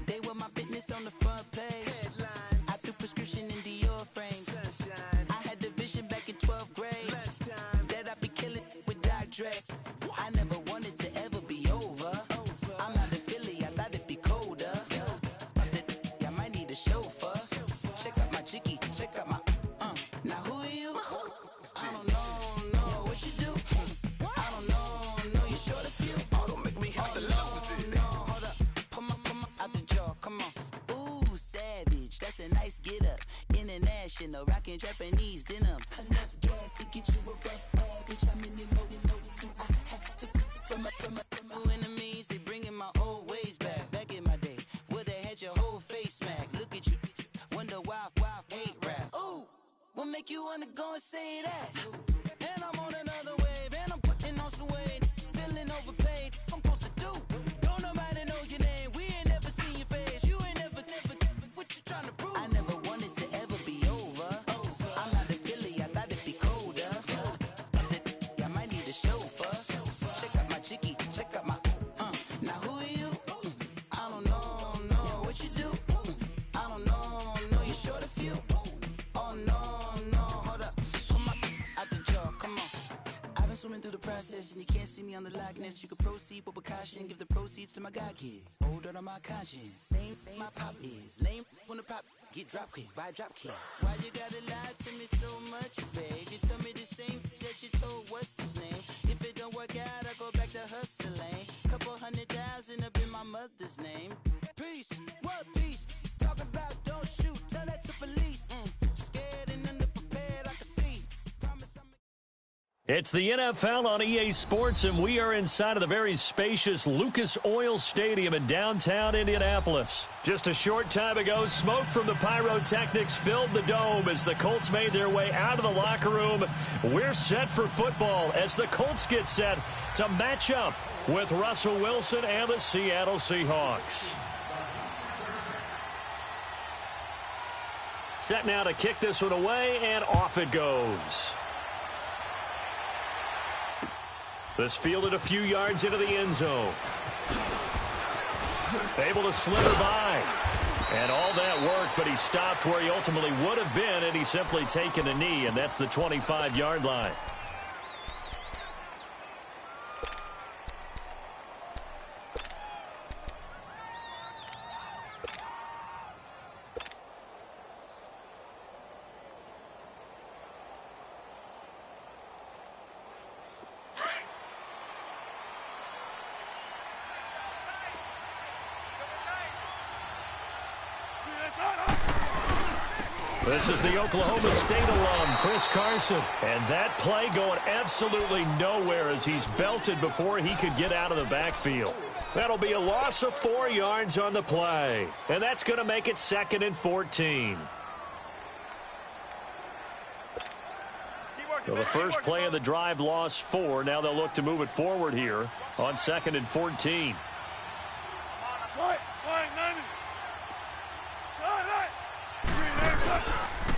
They were my business on the front page. Headlines. I threw prescription in Dior frames. Sunshine. I had the vision back in 12th grade. Lunchtime. That I'd be killing with Dr. Dre. I never wanted to ever be over. I'm not in Philly, I thought it'd be colder. I might need a chauffeur. Check out my chicky, check out my now who are you? I don't know what you do. I don't know you short a few. Oh, don't make me have to lose it. No, hold up, pull my out the jaw, come on. Ooh, savage, that's a nice get up. International, rockin' Japanese denim. Enough gas to get you a rough average. How many more do I have to from my enemies? They bringing my old ways back. Back in my day, would've had your whole face smacked. Look at you, wonder why hate rap. Ooh, what make you wanna go and say that? And I'm on another wave, and I'm putting on some weight. Feeling overpaid, I'm supposed to do. Don't nobody know your name, we ain't never seen your face. You ain't never, what you trying to prove? I never wanted to ever be over. I'm not in Philly, I thought it'd be colder. I might need a chauffeur. Check out my chicky, check out my now who are you? I don't know what you do. I don't know you short a few. Oh no, hold up, come on, out the jaw, come on. I've been swimming through the process and you can't see me on the Loch Ness. You can proceed, but with caution, give the proceeds to my god kids. Older on my conscience, same my pop is. Lame when the pop get drop quick, buy drop kid. Why you gotta lie to me so much, babe? You tell me the same that you told what's his name. If it don't work out, I go back to hustling. Couple 100,000 up in my mother's name. Peace, what peace? Talk about don't shoot, tell that to police. Scared and underprepared, I can see. Promise I'm... It's the NFL on EA Sports, and we are inside of the very spacious Lucas Oil Stadium in downtown Indianapolis. Just a short time ago, smoke from the pyrotechnics filled the dome as the Colts made their way out of the locker room. We're set for football as the Colts get set to match up with Russell Wilson and the Seattle Seahawks. Set now to kick this one away, and off it goes. This fielded a few yards into the end zone. Able to slither by. And all that work, but he stopped where he ultimately would have been had he simply taken a knee, and that's the 25-yard line. This is the Oklahoma State alum, Chris Carson. And that play going absolutely nowhere as he's belted before he could get out of the backfield. That'll be a loss of 4 yards on the play. And that's going to make it 2nd and 14. So the first play of the drive lost 4. Now they'll look to move it forward here on 2nd and 14.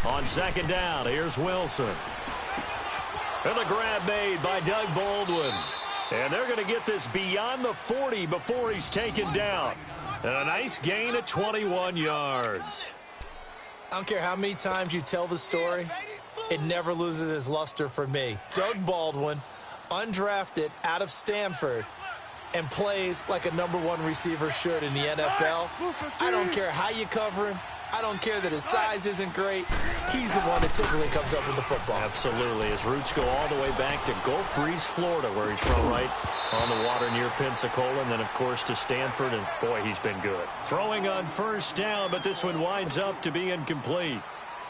On 2nd down, here's Wilson. And the grab made by Doug Baldwin. And they're going to get this beyond the 40 before he's taken down. And a nice gain of 21 yards. I don't care how many times you tell the story, it never loses its luster for me. Doug Baldwin, undrafted out of Stanford, and plays like a #1 receiver should in the NFL. I don't care how you cover him. I don't care that his size isn't great. He's the one that typically comes up with the football. Absolutely. His roots go all the way back to Gulf Breeze, Florida, where he's from, right on the water near Pensacola. And then, of course, to Stanford. And, boy, he's been good. Throwing on 1st down, but this one winds up to be incomplete.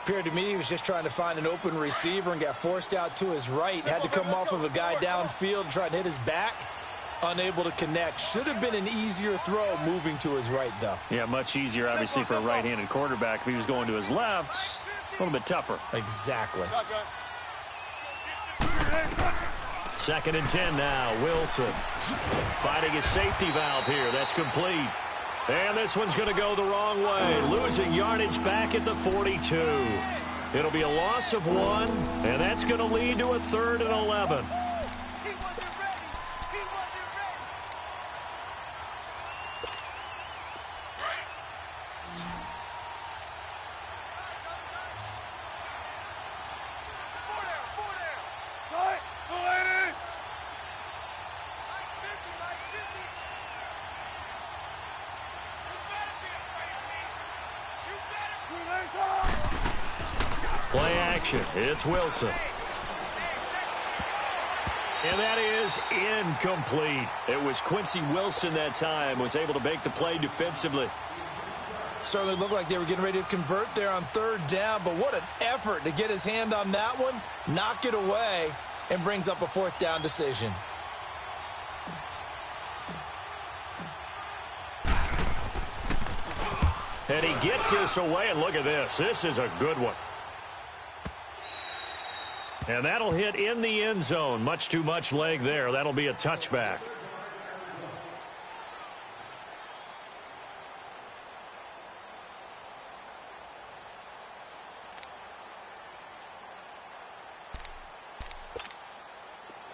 Appeared to me he was just trying to find an open receiver and got forced out to his right. Had to come off of a guy downfield and try to hit his back. Unable to connect. Should have been an easier throw moving to his right, though. Yeah, much easier, obviously, for a right-handed quarterback. If he was going to his left, a little bit tougher. Exactly. 2nd and 10 now. Wilson finding his safety valve here. That's complete. And this one's going to go the wrong way. Losing yardage back at the 42. It'll be a loss of 1, and that's going to lead to a 3rd and 11. Play action. It's Wilson. And that is incomplete. It was Quincy Wilson that time, was able to make the play defensively. Certainly looked like they were getting ready to convert there on third down, but what an effort to get his hand on that one, knock it away, and brings up a fourth down decision. And he gets this away, and look at this. This is a good one. And that'll hit in the end zone. Much too much leg there. That'll be a touchback.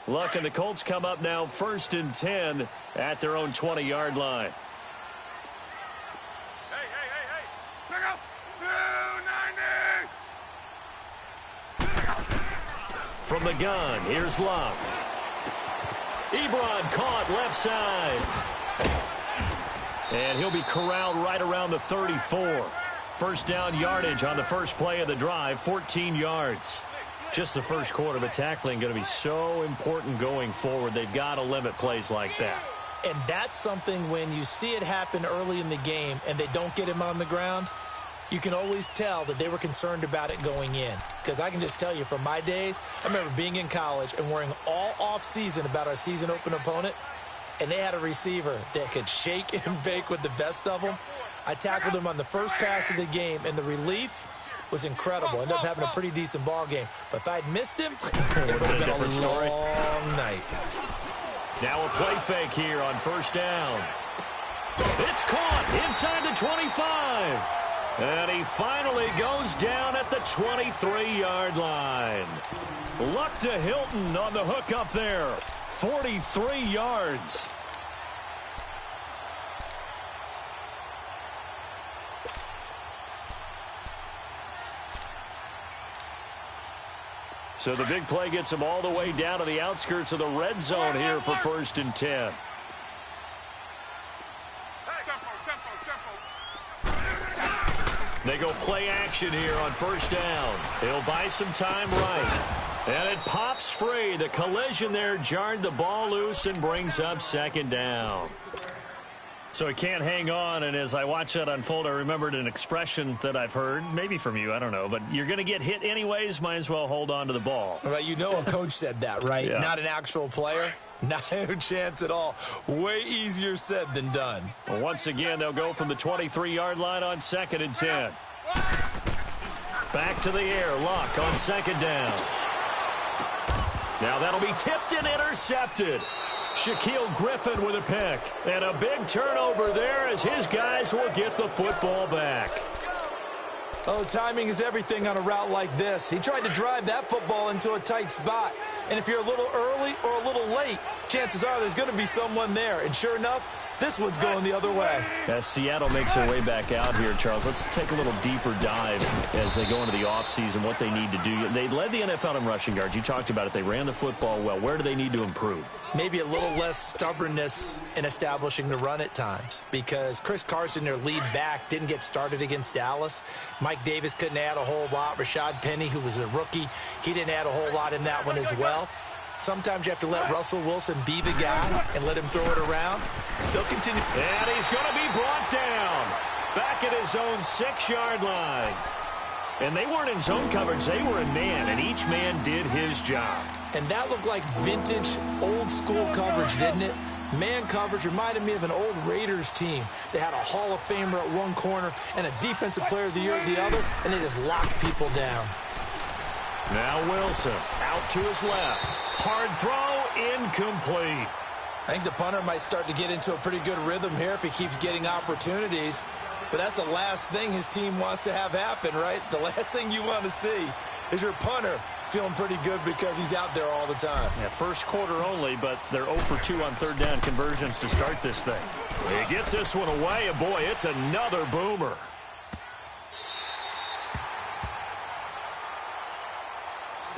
Luck and the Colts come up now 1st and 10 at their own 20-yard line. From the gun, here's Love. Ebron caught left side. And he'll be corralled right around the 34. First down yardage on the first play of the drive, 14 yards. Just the first quarter, but tackling going to be so important going forward. They've got to limit plays like that. And that's something when you see it happen early in the game and they don't get him on the ground, you can always tell that they were concerned about it going in. Because I can just tell you from my days, I remember being in college and worrying all off-season about our season opener opponent, and they had a receiver that could shake and bake with the best of them. I tackled him on the first pass of the game, and the relief was incredible. Ended up having a pretty decent ball game. But if I'd missed him, it would have been a long night. Now a play fake here on first down. It's caught inside the 25. And he finally goes down at the 23-yard line. Luck to Hilton on the hook up there. 43 yards. So the big play gets him all the way down to the outskirts of the red zone here for 1st and 10. They go play action here on first down. He'll buy some time right. And it pops free. The collision there jarred the ball loose and brings up second down. So he can't hang on, and as I watch that unfold, I remembered an expression that I've heard, maybe from you, I don't know, but you're going to get hit anyways, might as well hold on to the ball. Right, you know a coach said that, right? Yeah. Not an actual player. No chance at all. Way easier said than done. Well, once again, they'll go from the 23-yard line on 2nd and 10. Back to the air, Luck on second down. Now that'll be tipped and intercepted. Shaquille Griffin with a pick. And a big turnover there as his guys will get the football back. Oh, timing is everything on a route like this. He tried to drive that football into a tight spot. And if you're a little early or a little late, chances are there's going to be someone there. And sure enough, this one's going the other way. As Seattle makes their way back out here, Charles, let's take a little deeper dive as they go into the offseason, what they need to do. They led the NFL in rushing yards. You talked about it. They ran the football well. Where do they need to improve? Maybe a little less stubbornness in establishing the run at times, because Chris Carson, their lead back, didn't get started against Dallas. Mike Davis couldn't add a whole lot. Rashad Penny, who was a rookie, he didn't add a whole lot in that one as well. Sometimes you have to let Russell Wilson be the guy and let him throw it around. They'll continue. And he's going to be brought down back at his own 6-yard line. And they weren't in zone coverage. They were in man, and each man did his job. And that looked like vintage, old-school coverage, didn't it? Man coverage reminded me of an old Raiders team. They had a Hall of Famer at one corner and a Defensive Player of the Year at the other, and they just locked people down. Now Wilson out to his left. Hard throw, incomplete. I think the punter might start to get into a pretty good rhythm here if he keeps getting opportunities. But that's the last thing his team wants to have happen, right? The last thing you want to see is your punter feeling pretty good because he's out there all the time. Yeah, first quarter only, but they're 0 for 2 on third down conversions to start this thing. He gets this one away, and boy, it's another boomer.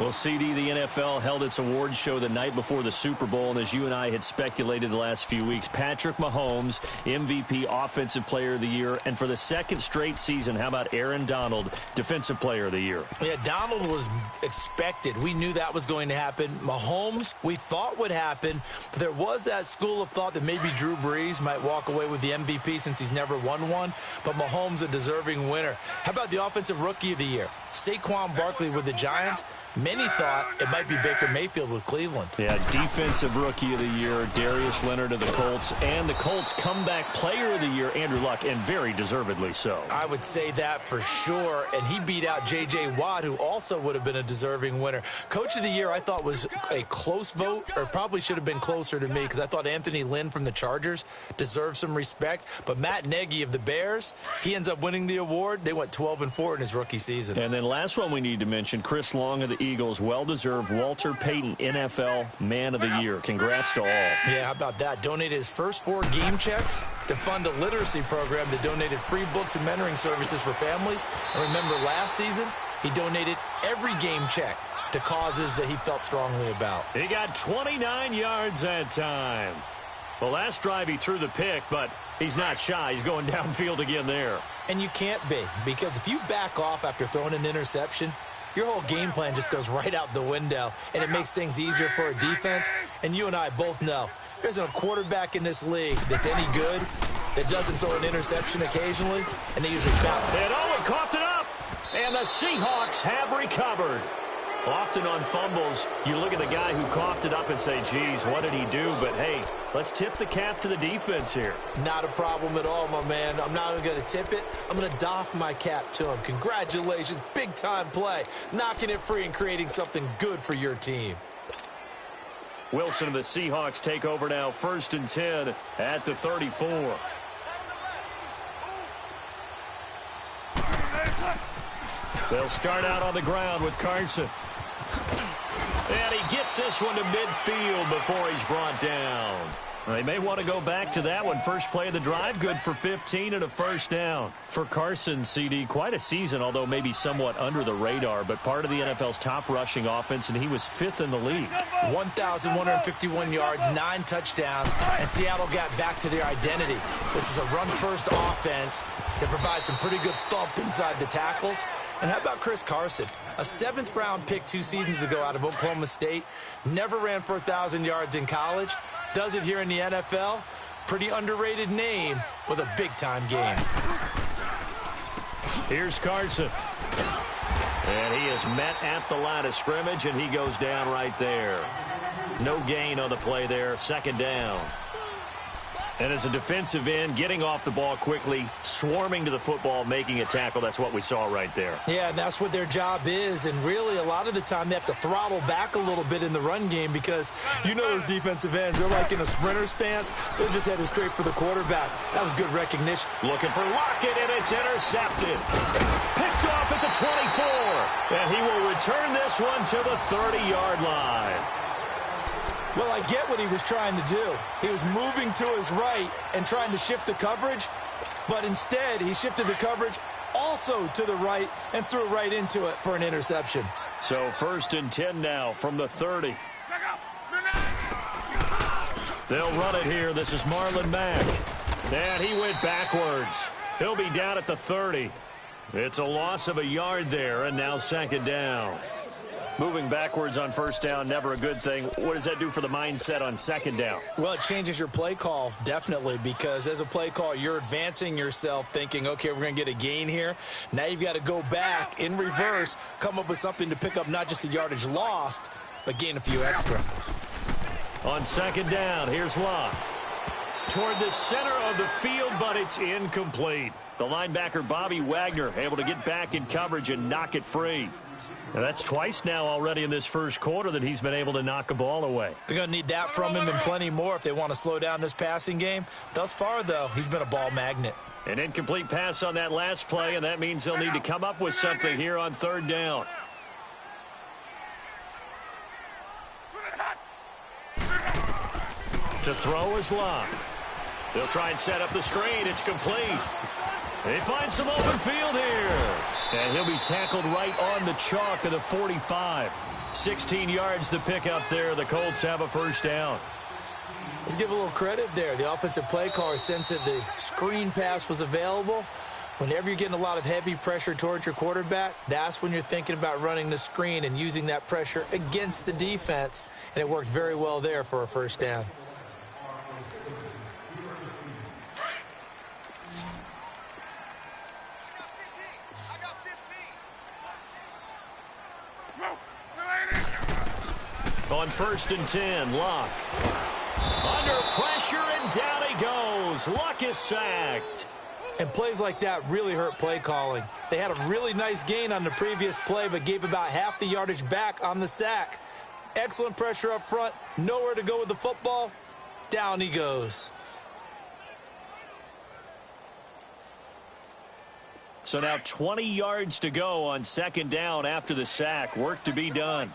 Well, CD, the NFL held its awards show the night before the Super Bowl, and as you and I had speculated the last few weeks, Patrick Mahomes, MVP, Offensive Player of the Year, and for the second straight season, how about Aaron Donald, Defensive Player of the Year? Yeah, Donald was expected. We knew that was going to happen. Mahomes, we thought would happen, but there was that school of thought that maybe Drew Brees might walk away with the MVP since he's never won one, but Mahomes a deserving winner. How about the Offensive Rookie of the Year? Saquon Barkley with the Giants. Many thought it might be Baker Mayfield with Cleveland. Yeah, Defensive Rookie of the Year, Darius Leonard of the Colts, and the Colts Comeback Player of the Year, Andrew Luck, and very deservedly so. I would say that for sure, and he beat out J.J. Watt, who also would have been a deserving winner. Coach of the Year, I thought was a close vote, or probably should have been closer to me, because I thought Anthony Lynn from the Chargers deserved some respect, but Matt Nagy of the Bears, he ends up winning the award. They went 12-4 in his rookie season. And then last one we need to mention, Chris Long of the Eagles, well-deserved Walter Payton NFL Man of the Year. Congrats to all. Yeah, how about that? Donated his first 4 game checks to fund a literacy program that donated free books and mentoring services for families. And remember, last season, he donated every game check to causes that he felt strongly about. He got 29 yards that time. The last drive he threw the pick, but he's not shy. He's going downfield again there. And you can't be, because if you back off after throwing an interception, your whole game plan just goes right out the window, and it makes things easier for a defense. And you and I both know there's a quarterback in this league that's any good that doesn't throw an interception occasionally, and they usually bounce. And Owen coughed it up, and the Seahawks have recovered. Often on fumbles, you look at the guy who coughed it up and say, geez, what did he do? But, hey, let's tip the cap to the defense here. Not a problem at all, my man. I'm not even going to tip it. I'm going to doff my cap to him. Congratulations. Big-time play. Knocking it free and creating something good for your team. Wilson and the Seahawks take over now, 1st and 10 at the 34. They'll start out on the ground with Carson. And he gets this one to midfield before he's brought down. They may want to go back to that one. First play of the drive, good for 15 and a first down. For Carson, CD, quite a season, although maybe somewhat under the radar, but part of the NFL's top rushing offense, and he was 5th in the league. 1,151 yards, 9 touchdowns, and Seattle got back to their identity, which is a run-first offense that provides some pretty good thump inside the tackles. And how about Chris Carson? A 7th-round pick 2 seasons ago out of Oklahoma State, never ran for 1,000 yards in college, does it here in the NFL. Pretty underrated name with a big-time game. Here's Carson. And he is met at the line of scrimmage, and he goes down right there. No gain on the play there, 2nd down. And as a defensive end, getting off the ball quickly, swarming to the football, making a tackle, that's what we saw right there. Yeah, and that's what their job is. And really, a lot of the time, they have to throttle back a little bit in the run game because you know those defensive ends, they're like in a sprinter stance. They're just headed straight for the quarterback. That was good recognition. Looking for Lockett, and it's intercepted. Picked off at the 24. And he will return this one to the 30-yard line. Well, I get what he was trying to do. He was moving to his right and trying to shift the coverage, but instead he shifted the coverage also to the right and threw right into it for an interception. So 1st and 10 now from the 30. They'll run it here. This is Marlon Mack. And he went backwards. He'll be down at the 30. It's a loss of a yard there, and now 2nd down. Moving backwards on 1st down, never a good thing. What does that do for the mindset on 2nd down? Well, it changes your play call, definitely, because as a play call, you're advancing yourself thinking, okay, we're going to get a gain here. Now you've got to go back in reverse, come up with something to pick up not just the yardage lost, but gain a few extra. On 2nd down, here's Locke. Toward the center of the field, but it's incomplete. The linebacker, Bobby Wagner, able to get back in coverage and knock it free. Now that's twice now already in this first quarter that he's been able to knock a ball away. They're going to need that from him and plenty more if they want to slow down this passing game. Thus far, though, he's been a ball magnet. An incomplete pass on that last play, and that means they'll need to come up with something here on 3rd down. To throw is Locke. They'll try and set up the screen. It's complete. They find some open field here. And he'll be tackled right on the chalk of the 45. 16 yards to pick up there. The Colts have a first down. Let's give a little credit there. The offensive play caller sensed that the screen pass was available. Whenever you're getting a lot of heavy pressure towards your quarterback, that's when you're thinking about running the screen and using that pressure against the defense. And it worked very well there for a first down. On 1st and 10, Luck. Under pressure, and down he goes. Luck is sacked. And plays like that really hurt play calling. They had a really nice gain on the previous play, but gave about half the yardage back on the sack. Excellent pressure up front. Nowhere to go with the football. Down he goes. So now 20 yards to go on 2nd down after the sack. Work to be done.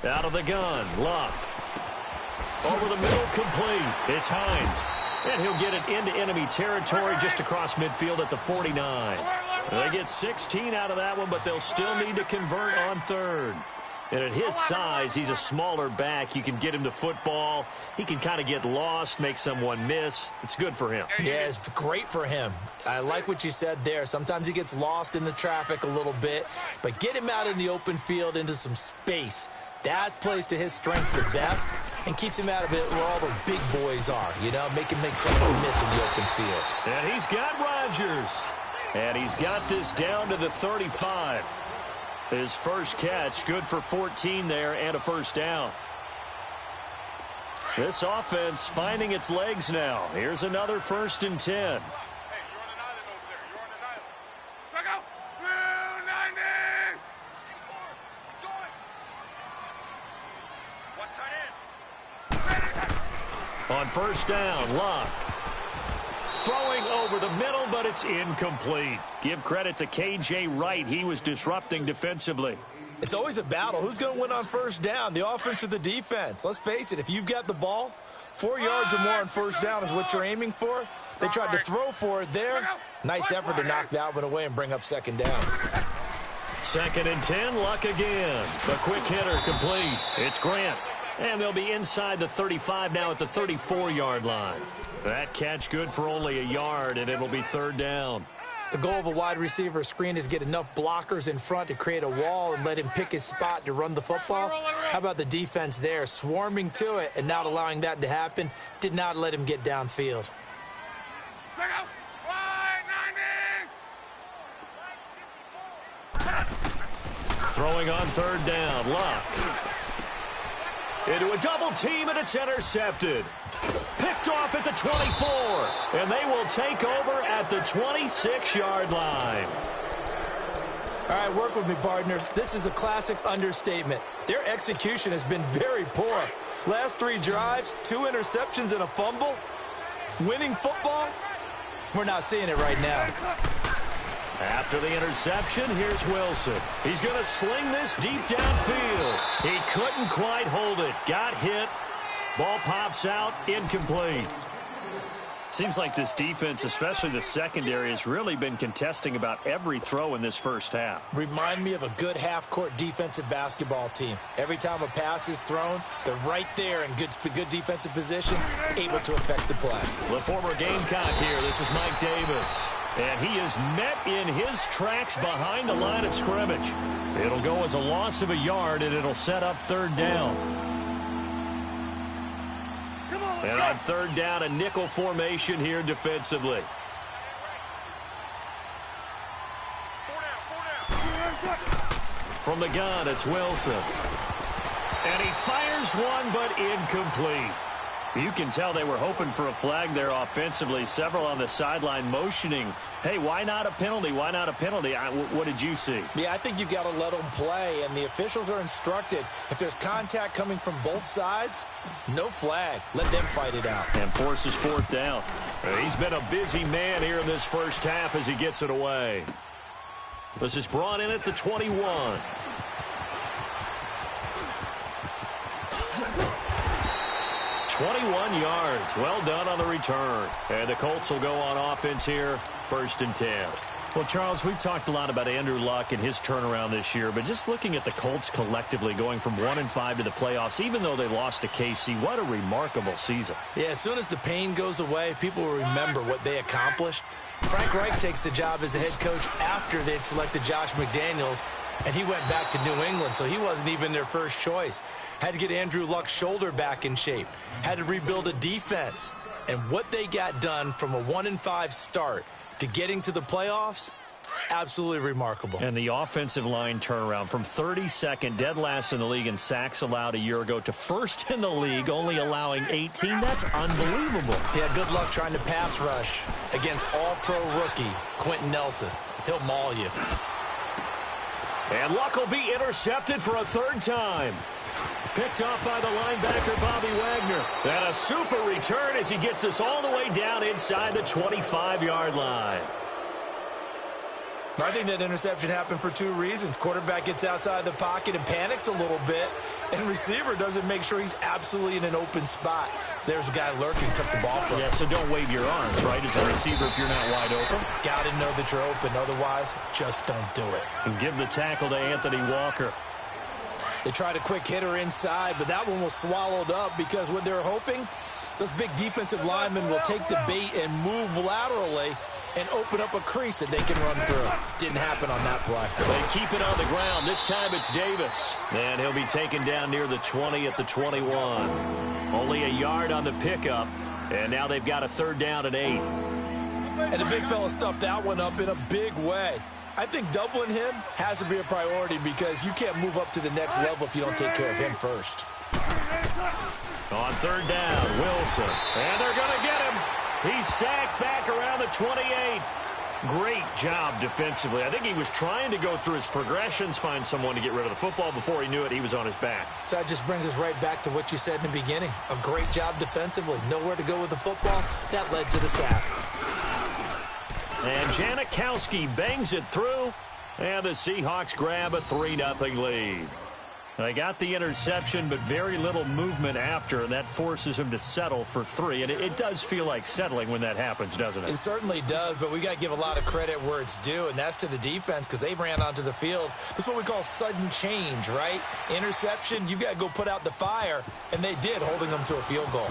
Out of the gun, Luck. Over the middle, complete. It's Hines. And he'll get it into enemy territory just across midfield at the 49. They get 16 out of that one, but they'll still need to convert on 3rd. And at his size, he's a smaller back. You can get him to football. He can kind of get lost, make someone miss. It's good for him. Yeah, it's great for him. I like what you said there. Sometimes he gets lost in the traffic a little bit, but get him out in the open field into some space. That plays to his strengths the best and keeps him out of it where all the big boys are, you know, make him make someone miss in the open field. And he's got Rodgers. And he's got this down to the 35. His first catch, good for 14 there and a first down. This offense finding its legs now. Here's another 1st and 10. On 1st down, Luck. Throwing over the middle, but it's incomplete. Give credit to K.J. Wright. He was disrupting defensively. It's always a battle. Who's going to win on 1st down, the offense or the defense? Let's face it, if you've got the ball, 4 yards or more on 1st down is what you're aiming for. They tried to throw for it there. Nice effort to knock that one away and bring up 2nd down. 2nd and 10, Luck again. The quick hitter complete. It's Grant. And they'll be inside the 35 now at the 34-yard line. That catch good for only a yard, and it'll be 3rd down. The goal of a wide receiver screen is get enough blockers in front to create a wall and let him pick his spot to run the football. How about the defense there, swarming to it and not allowing that to happen? Did not let him get downfield. Throwing on 3rd down, Luck. Into a double team, and it's intercepted. Picked off at the 24, and they will take over at the 26-yard line. All right, work with me, partner. This is a classic understatement. Their execution has been very poor. Last 3 drives, 2 interceptions and a fumble. Winning football? We're not seeing it right now. After the interception, here's Wilson. He's going to sling this deep downfield. He couldn't quite hold it. Got hit. Ball pops out. Incomplete. Seems like this defense, especially the secondary, has really been contesting about every throw in this first half. Remind me of a good half-court defensive basketball team. Every time a pass is thrown, they're right there in good defensive position, able to affect the play. The former Gamecock here. This is Mike Davis. And he is met in his tracks behind the line of scrimmage. It'll go as a loss of a yard, and it'll set up 3rd down. And on 3rd down, a nickel formation here defensively. From the gun, it's Wilson. And he fires one, but incomplete. You can tell they were hoping for a flag there offensively. Several on the sideline motioning, hey, why not a penalty? Why not a penalty? What did you see? Yeah, I think you've got to let them play, and the officials are instructed. If there's contact coming from both sides, no flag. Let them fight it out. And forces 4th down. He's been a busy man here in this first half as he gets it away. This is brought in at the 21. 21 yards. Well done on the return. And the Colts will go on offense here, 1st and 10. Well, Charles, we've talked a lot about Andrew Luck and his turnaround this year, but just looking at the Colts collectively going from 1-5 to the playoffs, even though they lost to KC, what a remarkable season. Yeah, as soon as the pain goes away, people will remember what they accomplished. Frank Reich takes the job as the head coach after they'd selected Josh McDaniels, and he went back to New England, so he wasn't even their first choice. Had to get Andrew Luck's shoulder back in shape. Had to rebuild a defense. And what they got done from a 1-5 start to getting to the playoffs, absolutely remarkable. And the offensive line turnaround from 32nd, dead last in the league in sacks allowed a year ago, to 1st in the league, only allowing 18. That's unbelievable. Yeah, good luck trying to pass rush against all-pro rookie Quentin Nelson. He'll maul you. And Luck will be intercepted for a 3rd time. Picked off by the linebacker, Bobby Wagner. And a super return as he gets us all the way down inside the 25-yard line. I think that interception happened for 2 reasons. Quarterback gets outside the pocket and panics a little bit, and receiver doesn't make sure he's absolutely in an open spot. So there's a guy lurking, took the ball from him. Yeah, so don't wave your arms, right, as a receiver if you're not wide open. Got to know that you're open. Otherwise, just don't do it. And give the tackle to Anthony Walker. They tried a quick hitter inside, but that one was swallowed up because what they're hoping, those big defensive linemen will take the bait and move laterally and open up a crease that they can run through. Didn't happen on that play. They keep it on the ground. This time it's Davis. And he'll be taken down near the 20 at the 21. Only a yard on the pickup. And now they've got a 3rd down and 8. And the big fella stuffed that one up in a big way. I think doubling him has to be a priority because you can't move up to the next level if you don't take care of him first. On 3rd down, Wilson. And they're going to get him. He's sacked back around the 28. Great job defensively. I think he was trying to go through his progressions, find someone to get rid of the football. Before he knew it, he was on his back. So that just brings us right back to what you said in the beginning. A great job defensively. Nowhere to go with the football. That led to the sack. And Janikowski bangs it through. And the Seahawks grab a 3-0 lead. They got the interception, but very little movement after, and that forces him to settle for 3. And it does feel like settling when that happens, doesn't it? It certainly does, but we got to give a lot of credit where it's due, and that's to the defense because they ran onto the field. This is what we call sudden change, right? Interception, you got to go put out the fire, and they did, holding them to a field goal.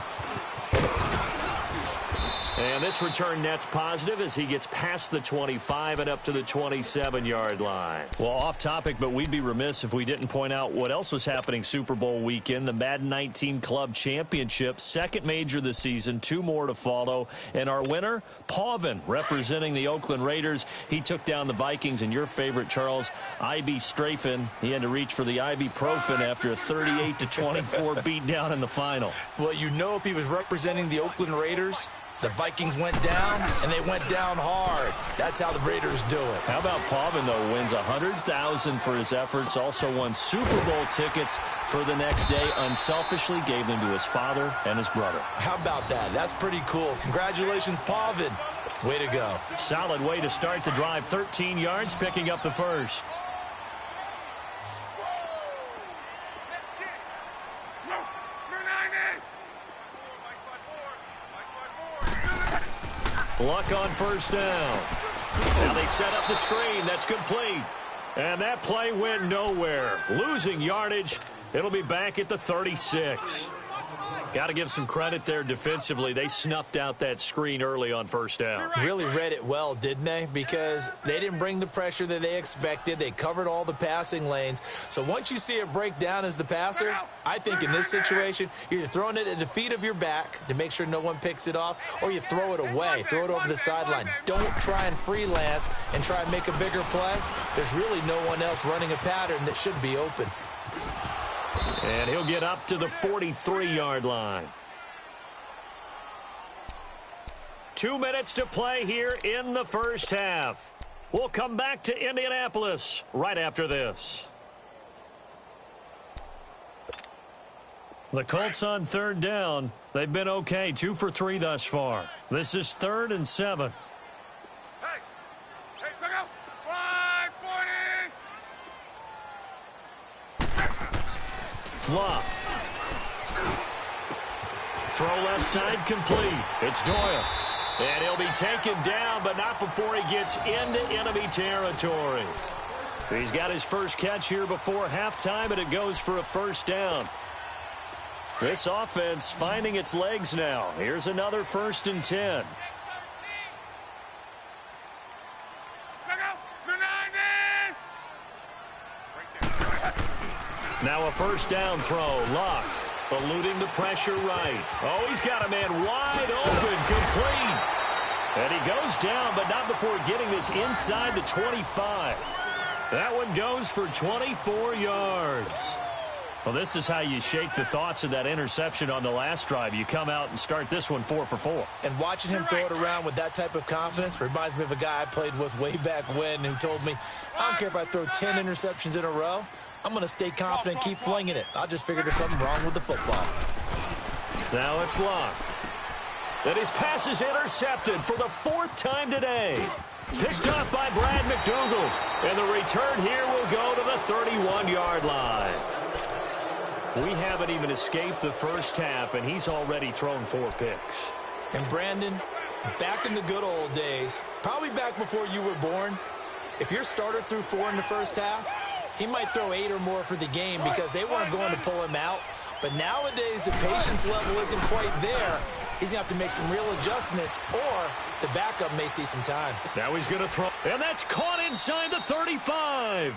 And this return net's positive as he gets past the 25 and up to the 27-yard line. Well, off topic, but we'd be remiss if we didn't point out what else was happening Super Bowl weekend. The Madden 19 Club Championship, 2nd major this season, 2 more to follow. And our winner, Pauvin, representing the Oakland Raiders. He took down the Vikings, and your favorite, Charles, I.B. Strafen. He had to reach for the ibuprofen after a 38-24 beatdown in the final. Well, you know if he was representing the Oakland Raiders, the Vikings went down, and they went down hard. That's how the Raiders do it. How about Pauvin, though, wins $100,000 for his efforts, also won Super Bowl tickets for the next day, unselfishly gave them to his father and his brother. How about that? That's pretty cool. Congratulations, Pauvin. Way to go. Solid way to start the drive, 13 yards, picking up the first. Luck on 1st down. Now they set up the screen. That's complete. And that play went nowhere. Losing yardage. It'll be back at the 36. Got to give some credit there defensively. They snuffed out that screen early on 1st down. Really read it well, didn't they? Because they didn't bring the pressure that they expected. They covered all the passing lanes. So once you see it break down as the passer, I think in this situation, you're throwing it at the feet of your back to make sure no one picks it off, or you throw it away, throw it over the sideline. Don't try and freelance and try and make a bigger play. There's really no one else running a pattern that should be open. And he'll get up to the 43-yard line. 2 minutes to play here in the first half. We'll come back to Indianapolis right after this. The Colts on 3rd down. They've been okay, 2 for 3 thus far. This is 3rd and 7. Love. throw left side complete. It's Doyle. And he'll be taken down, but not before he gets into enemy territory. He's got his first catch here before halftime, and it goes for a first down. This offense finding its legs now. Here's another 1st and 10. Now a first down throw. Luck eluding the pressure right. Oh, he's got a man wide open, complete. And he goes down, but not before getting this inside the 25. That one goes for 24 yards. Well, this is how you shake the thoughts of that interception on the last drive. You come out and start this one 4 for 4. And watching him throw it around with that type of confidence reminds me of a guy I played with way back when who told me, I don't care if I throw 10 interceptions in a row. I'm going to stay confident, keep flinging it. I just figured there's something wrong with the football. Now it's Luck. And his pass is intercepted for the 4th time today. Picked up by Brad McDougal. And the return here will go to the 31-yard line. We haven't even escaped the first half, and he's already thrown 4 picks. And Brandon, back in the good old days, probably back before you were born, if your starter threw 4 in the first half, he might throw 8 or more for the game because they weren't going to pull him out. But nowadays, the patience level isn't quite there. He's going to have to make some real adjustments, or the backup may see some time. Now he's going to throw, and that's caught inside the 35.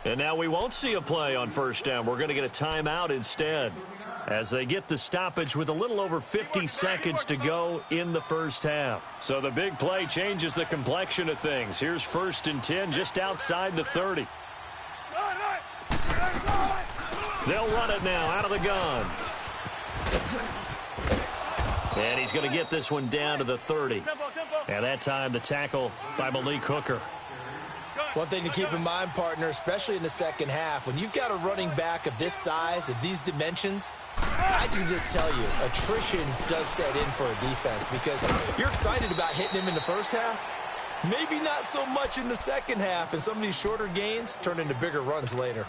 And now we won't see a play on first down. We're going to get a timeout instead as they get the stoppage with a little over 50 seconds to go in the first half. So the big play changes the complexion of things. Here's 1st and 10 just outside the 30. They'll run it now out of the gun. And he's going to get this one down to the 30. And that time the tackle by Malik Hooker. One thing to keep in mind, partner, especially in the second half, when you've got a running back of this size, of these dimensions, I can just tell you, attrition does set in for a defense because you're excited about hitting him in the first half. Maybe not so much in the second half, and some of these shorter gains turn into bigger runs later.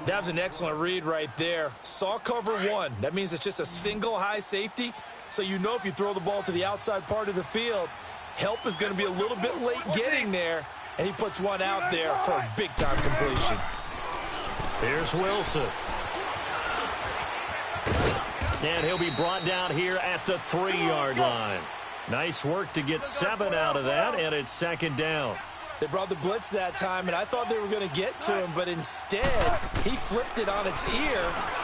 That was an excellent read right there. Saw cover 1. That means it's just a single high safety. So you know if you throw the ball to the outside part of the field, help is going to be a little bit late getting there. And he puts one out there for a big-time completion. Here's Wilson. And he'll be brought down here at the 3-yard line. Nice work to get 7 out of that, and it's 2nd down. They brought the blitz that time, and I thought they were going to get to him, but instead, he flipped it on its ear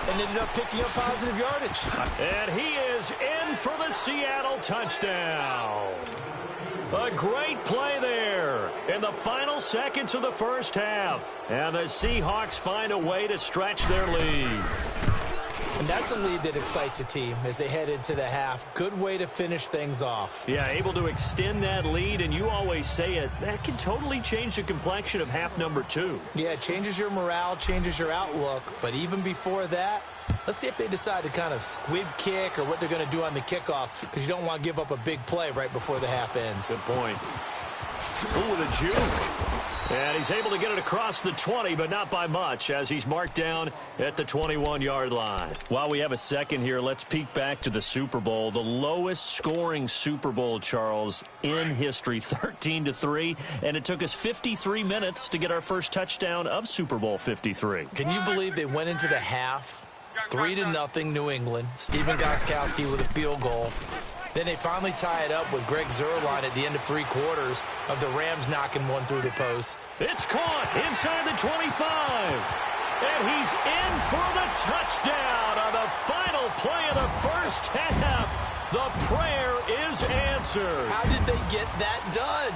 and ended up picking up positive yardage. And he is in for the Seattle touchdown. A great play there in the final seconds of the first half. And the Seahawks find a way to stretch their lead. And that's a lead that excites a team as they head into the half. Good way to finish things off. Yeah, able to extend that lead, and you always say it, that can totally change the complexion of half number 2. Yeah, it changes your morale, changes your outlook. But even before that, let's see if they decide to kind of squib kick or what they're going to do on the kickoff, because you don't want to give up a big play right before the half ends. Good point. Ooh, the juke. And he's able to get it across the 20, but not by much, as he's marked down at the 21-yard line. While we have a second here, let's peek back to the Super Bowl. The lowest scoring Super Bowl, Charles, in history, 13-3. And it took us 53 minutes to get our first touchdown of Super Bowl 53. Can you believe they went into the half 3-0 New England? Steven Gostkowski with a field goal. Then they finally tie it up with Greg Zuerlein at the end of 3 quarters of the Rams knocking one through the post. It's caught inside the 25. And he's in for the touchdown on the final play of the first half. The prayer is answered. How did they get that done?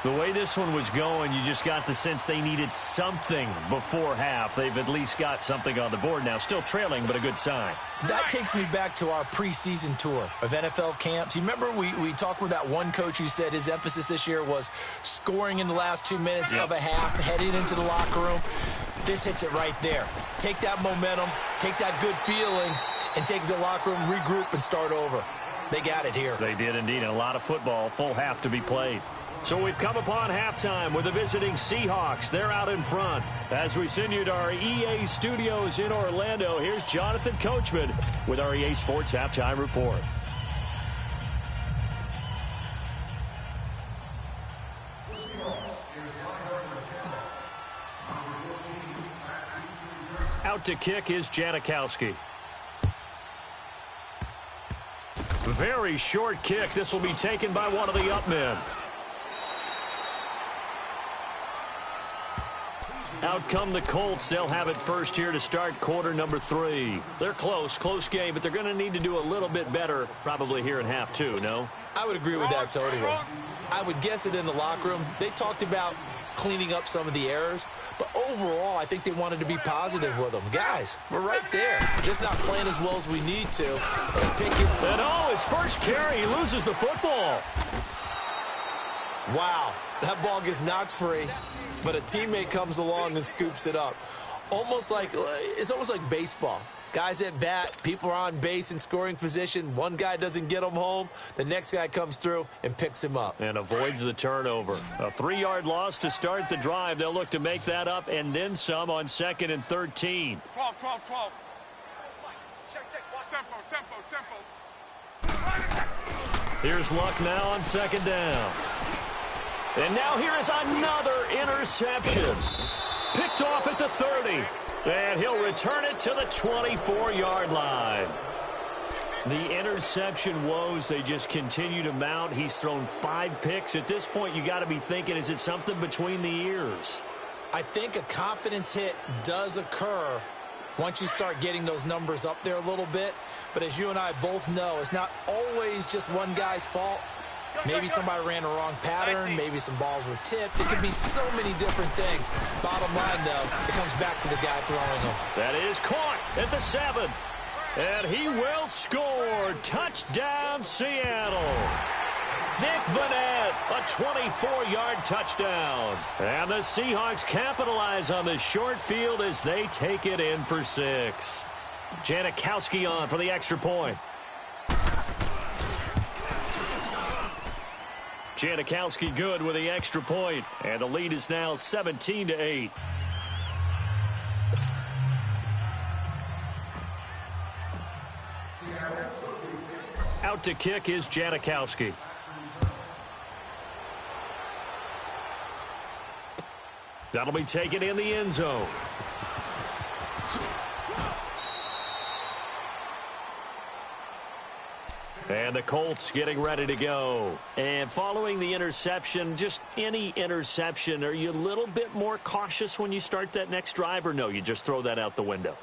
The way this one was going, you just got the sense they needed something before half. They've at least got something on the board now. Still trailing, but a good sign. That takes me back to our preseason tour of NFL camps. You remember we talked with that one coach who said his emphasis this year was scoring in the last 2 minutes of a half, heading into the locker room. This hits it right there. Take that momentum, take that good feeling, and take it to the locker room, regroup, and start over. They got it here. They did indeed. And a lot of football, full half to be played. So we've come upon halftime with the visiting Seahawks. They're out in front. As we send you to our EA studios in Orlando, here's Jonathan Coachman with our EA Sports Halftime Report. Out to kick is Janikowski. Very short kick. This will be taken by one of the up men. Out come the Colts. They'll have it first here to start quarter number 3. They're close game, but they're going to need to do a little bit better probably here in half 2, no? I would agree with that totally. I would guess it in the locker room. They talked about cleaning up some of the errors, but overall, I think they wanted to be positive with them. Guys, we're right there. We're just not playing as well as we need to. Let's pick it. And his first carry, he loses the football. Wow, that ball gets knocked free, but a teammate comes along and scoops it up. It's almost like baseball. Guys at bat, people are on base in scoring position. One guy doesn't get him home. The next guy comes through and picks him up. And avoids the turnover. A 3-yard loss to start the drive. They'll look to make that up and then some on 2nd and 13. 12. Check. Tempo. Here's Luck now on 2nd down. And now here is another interception. Picked off at the 30. And he'll return it to the 24-yard line. The interception woes, they just continue to mount. He's thrown 5 picks. At this point, you got to be thinking, is it something between the ears? I think a confidence hit does occur once you start getting those numbers up there a little bit. But as you and I both know, it's not always just one guy's fault. Maybe somebody ran a wrong pattern. Maybe some balls were tipped. It could be so many different things. Bottom line, though, it comes back to the guy throwing them. That is caught at the 7. And he will score. Touchdown, Seattle. Nick Vanette, a 24-yard touchdown. And the Seahawks capitalize on the short field as they take it in for 6. Janikowski on for the extra point. Janikowski good with the extra point, and the lead is now 17-8. Out to kick is Janikowski. That'll be taken in the end zone. And the Colts getting ready to go. And following the interception, just any interception, are you a little bit more cautious when you start that next drive, or no, you just throw that out the window?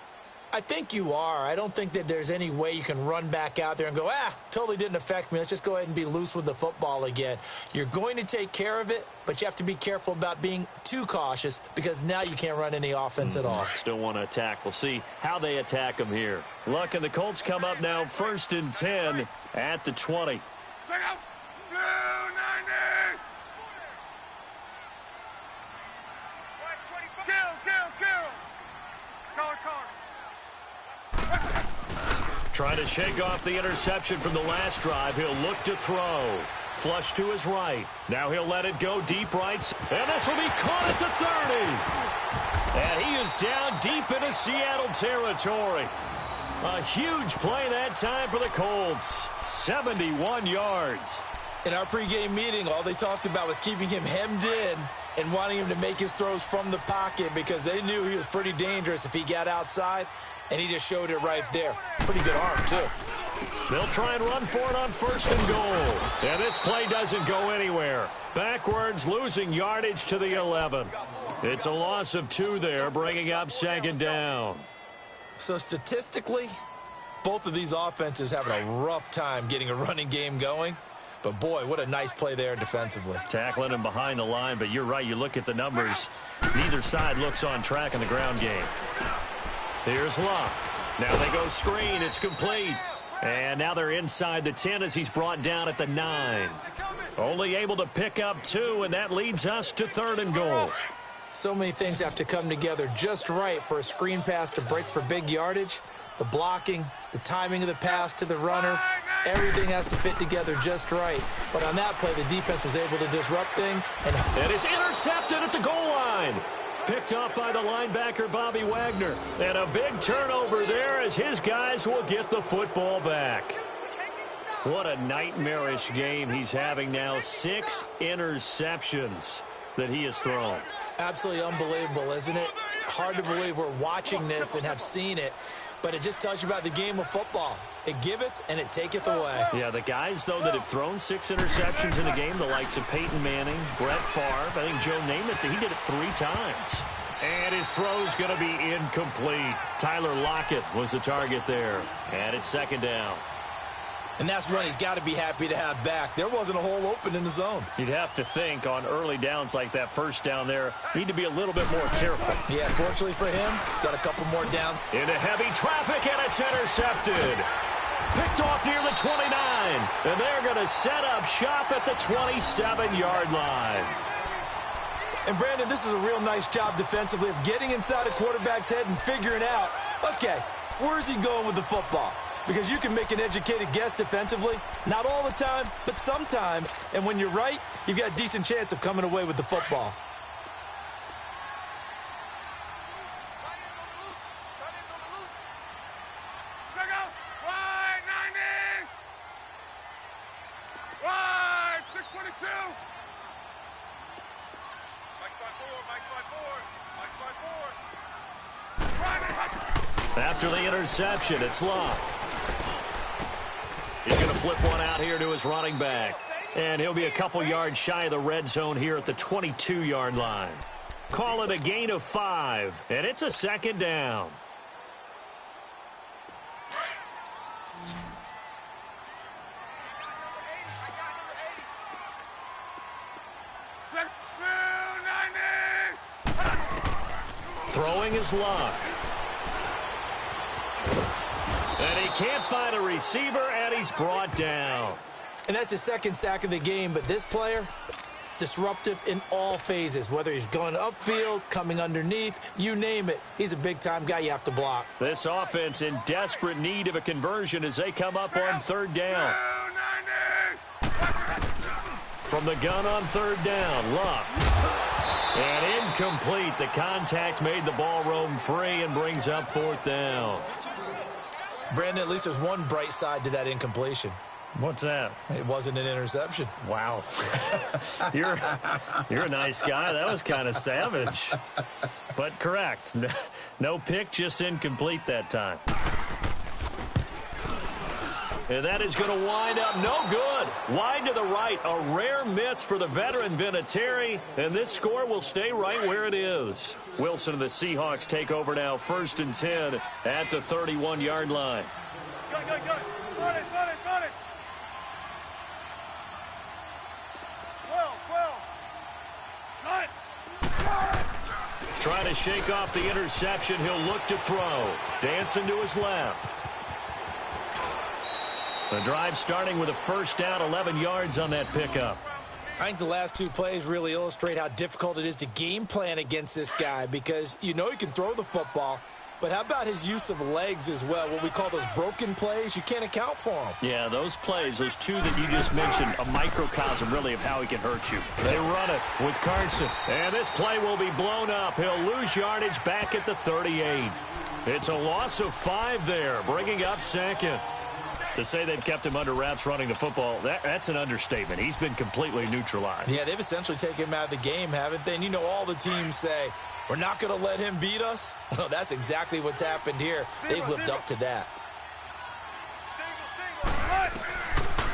I think you are. I don't think that there's any way you can run back out there and go, totally didn't affect me. Let's just go ahead and be loose with the football again. You're going to take care of it, but you have to be careful about being too cautious because now you can't run any offense at all. Still want to attack. We'll see how they attack them here. Luck and the Colts come up now 1st and 10 at the 20. Second out. Blue 90. Kill. Trying to shake off the interception from the last drive. He'll look to throw. Flush to his right. Now he'll let it go deep right. And this will be caught at the 30. And he is down deep into Seattle territory. A huge play that time for the Colts. 71 yards. In our pregame meeting, all they talked about was keeping him hemmed in and wanting him to make his throws from the pocket because they knew he was pretty dangerous if he got outside. And he just showed it right there. Pretty good arm, too. They'll try and run for it on 1st and goal. And this play doesn't go anywhere. Backwards, losing yardage to the 11. It's a loss of 2 there, bringing up 2nd down. So statistically, both of these offenses having a rough time getting a running game going. But, boy, what a nice play there defensively. Tackling him behind the line, but you're right. You look at the numbers. Neither side looks on track in the ground game. Here's Luck. Now they go screen. It's complete. And now they're inside the 10 as he's brought down at the 9. Only able to pick up 2, and that leads us to 3rd and goal. So many things have to come together just right for a screen pass to break for big yardage. The blocking, the timing of the pass to the runner, Everything has to fit together just right. But on that play, the defense was able to disrupt things. And it's intercepted at the goal line. Picked off by the linebacker, Bobby Wagner. And a big turnover there as his guys will get the football back. What a nightmarish game he's having now. 6 interceptions that he has thrown. Absolutely unbelievable, isn't it? Hard to believe we're watching this and have seen it, but it just tells you about the game of football. It giveth and it taketh away. Yeah, the guys, though, that have thrown 6 interceptions in a game, the likes of Peyton Manning, Brett Favre, I think Joe Namath, he did it 3 times. And his throw's going to be incomplete. Tyler Lockett was the target there. And it's 2nd down. And that's one he's got to be happy to have back. There wasn't a hole open in the zone. You'd have to think on early downs like that, first down there, need to be a little bit more careful. Yeah, fortunately for him, got a couple more downs. Into heavy traffic, and it's intercepted. Picked off near the 29. And they're going to set up shop at the 27-yard line. And, Brandon, this is a real nice job defensively of getting inside a quarterback's head and figuring out, okay, where's he going with the football? Because you can make an educated guess defensively. Not all the time, but sometimes. And when you're right, you've got a decent chance of coming away with the football. Check out. Wide 90. Wide 622. Mike's by 4. After the interception, it's Locke. He's going to flip one out here to his running back. And he'll be a couple yards shy of the red zone here at the 22-yard line. Call it a gain of 5, and it's a 2nd down. Throwing is Locke. And he can't find a receiver, and he's brought down. And that's his 2nd sack of the game, but this player, disruptive in all phases, whether he's going upfield, coming underneath, you name it. He's a big-time guy you have to block. This offense in desperate need of a conversion as they come up on 3rd down. From the gun on 3rd down, Locke. And incomplete. The contact made the ball roam free and brings up 4th down. Brandon, at least there's one bright side to that incompletion. What's that? It wasn't an interception. Wow. You're a nice guy. That was kind of savage. But correct. No pick, just incomplete that time. And that is going to wind up no good. Wide to the right. A rare miss for the veteran Vinatieri. And this score will stay right where it is. Wilson and the Seahawks take over now. 1st and 10 at the 31-yard line. Go. Got it. Trying to shake off the interception. He'll look to throw. Dancing to his left. The drive starting with a 1st down, 11 yards on that pickup. I think the last 2 plays really illustrate how difficult it is to game plan against this guy because you know he can throw the football, but how about his use of legs as well? What we call those broken plays, you can't account for them. Yeah, those plays, those 2 that you just mentioned, a microcosm really of how he can hurt you. They run it with Carson, and this play will be blown up. He'll lose yardage back at the 38. It's a loss of 5 there, bringing up 2nd. To say they've kept him under wraps running the football, that's an understatement. He's been completely neutralized. Yeah, they've essentially taken him out of the game, haven't they? And you know all the teams say, we're not going to let him beat us. Well, that's exactly what's happened here. They've lived up to that.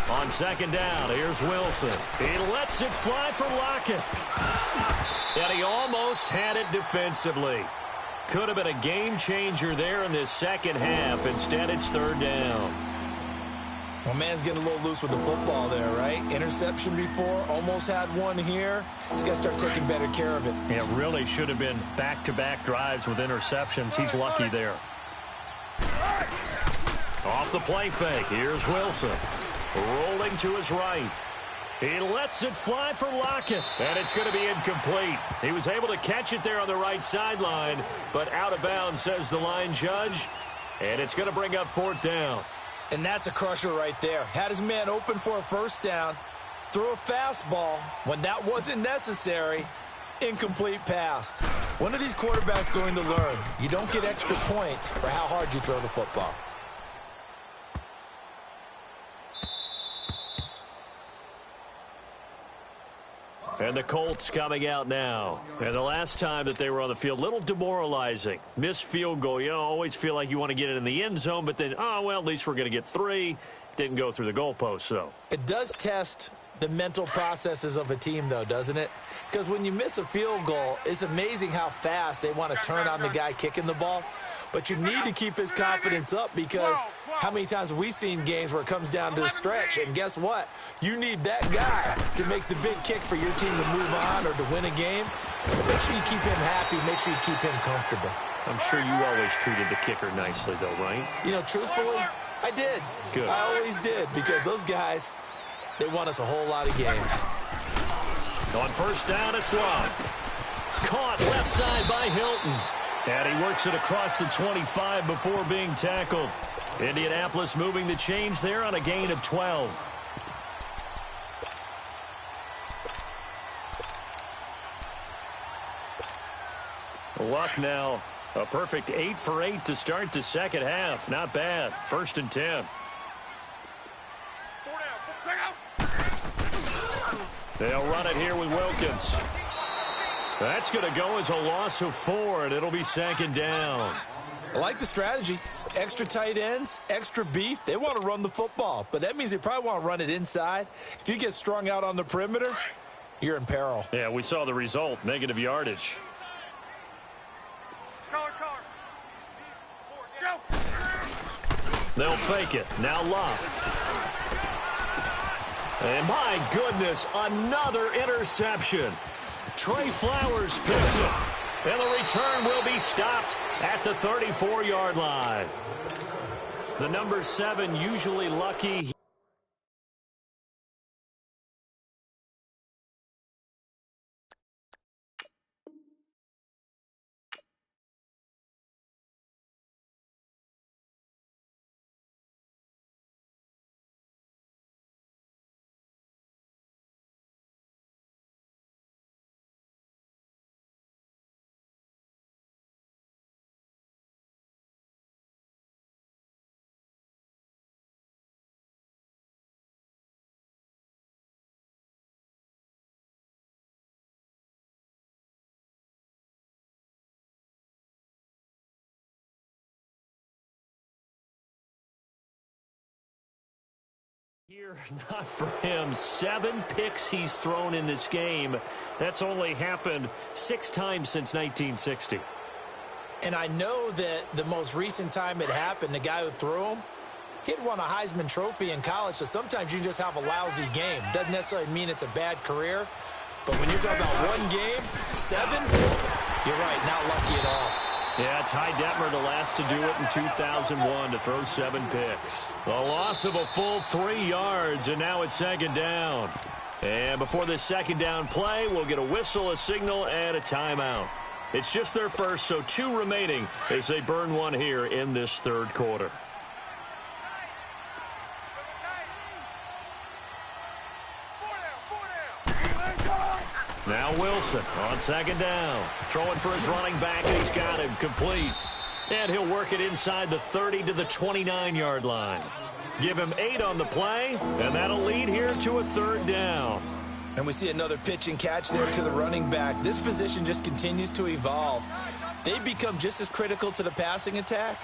On 2nd down, here's Wilson. He lets it fly for Lockett. And he almost had it defensively. Could have been a game changer there in this 2nd half. Instead, it's 3rd down. Well, man's getting a little loose with the football there, right? Interception before, almost had one here. He's got to start taking better care of it. Yeah, really should have been back-to-back drives with interceptions. He's lucky there. Off the play fake, here's Wilson. Rolling to his right. He lets it fly for Lockett, and it's going to be incomplete. He was able to catch it there on the right sideline, but out of bounds, says the line judge, and it's going to bring up 4th down. And that's a crusher right there. Had his man open for a first down, threw a fastball when that wasn't necessary, incomplete pass. When are these quarterbacks going to learn? You don't get extra points for how hard you throw the football. And the Colts coming out now. And the last time that they were on the field, little demoralizing. Missed field goal. You always feel like you want to get it in the end zone, but then, oh, well, at least we're going to get 3. Didn't go through the goalpost, though. It does test the mental processes of a team, though, doesn't it? Because when you miss a field goal, it's amazing how fast they want to turn on the guy kicking the ball. But you need to keep his confidence up, because how many times have we seen games where it comes down to the stretch, and guess what? You need that guy to make the big kick for your team to move on or to win a game. But make sure you keep him happy. Make sure you keep him comfortable. I'm sure you always treated the kicker nicely, though, right? You know, truthfully, I did. Good. I always did, because those guys, they won us a whole lot of games. On first down, it's Love. Caught left side by Hilton. And he works it across the 25 before being tackled. Indianapolis moving the chains there on a gain of 12. Luck now. A perfect 8 for 8 to start the second half. Not bad. 1st and 10. 4 down. They'll run it here with Wilkins. That's going to go as a loss of 4, and it'll be 2nd down. I like the strategy. Extra tight ends, extra beef. They want to run the football, but that means they probably want to run it inside. If you get strung out on the perimeter, you're in peril. Yeah, we saw the result, negative yardage. Go. They'll fake it. Now Love. And my goodness, another interception. Trey Flowers picks it. And the return will be stopped at the 34-yard line. The number 7 usually lucky. Here, not for him. 7 picks he's thrown in this game. That's only happened 6 times since 1960. And I know that the most recent time it happened, the guy who threw him, he'd won a Heisman Trophy in college, so sometimes you just have a lousy game. Doesn't necessarily mean it's a bad career, but when you're talking about one game, 7, you're right, not lucky at all. Yeah, Ty Detmer, the last to do it in 2001, to throw 7 picks. A loss of a full 3 yards, and now it's 2nd down. And before this 2nd down play, we'll get a whistle, a signal, and a timeout. It's just their first, so 2 remaining as they burn 1 here in this 3rd quarter. Now Wilson on 2nd down. Throwing for his running back, and he's got him complete. And he'll work it inside the 30 to the 29-yard line. Give him 8 on the play, and that'll lead here to a 3rd down. And we see another pitch and catch there to the running back. This position just continues to evolve. They become just as critical to the passing attack